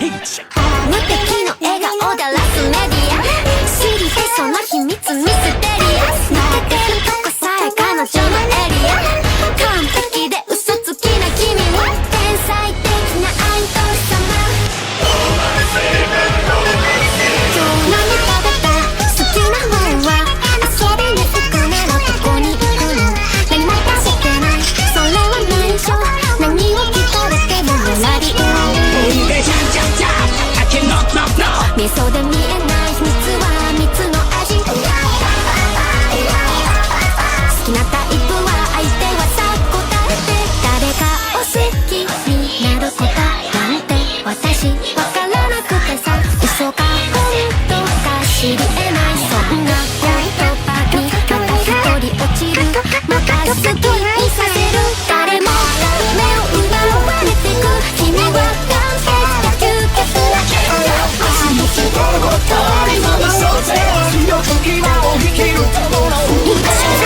無敵の笑顔でラスメディア知りてその秘密ミステリアス抜けてるとこさえ彼女のエリア完璧で嘘つきな君は天才的なアイドル様今日何食べた好きな本は遊びに行くならどこに行くの何も食べてないそれは内緒何を聞かれてもラディオ味噌で見えない秘密は蜜の味好きなタイプは相手はさ答えて誰かを好きになることなんて私わからなくてさ嘘か本当か知り得ないそんな言葉にまた一人落ちるまた好きにさせる誰も目を奪われてく君は完璧な究極な誰も見そうぜ強く今を生きるところを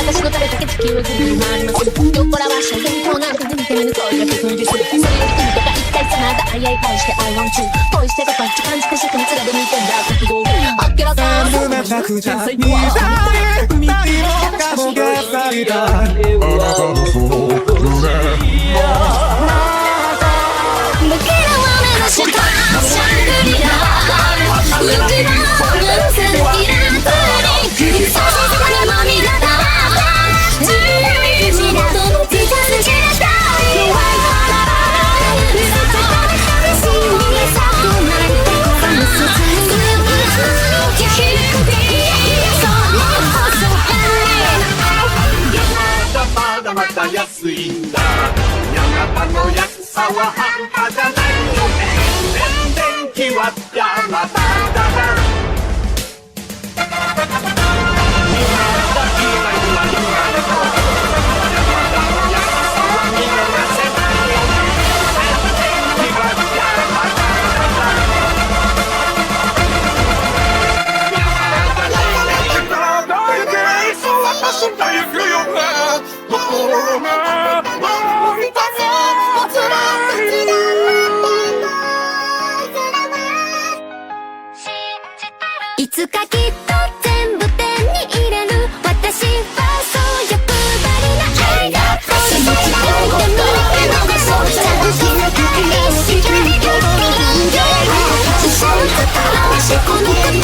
私の食べたけ地球をぐるぐる回ります酔っ払わしゃ健康なんか全然抜こうが得意ですそれより君とか一体さまだ早い返して I want you 恋してた感じ感じてしくにつらで見てんだ覚悟あっけらかん冷たくじゃ見たい二人の顔が咲いたあなたのその胸抜けるは目の下シャングリラうちの運勢いらんぷりそうにまみれた地元の自宅でした弱い腹許せた死にさくないところに進む低くその細まだまだ安いんだ山田の安さは半端じゃないよね全然気は山田だないつかきっと全部手に入れる私はそう欲張りな愛が欲しいでもそうじゃなくてしかりよ一緒に使わしこの国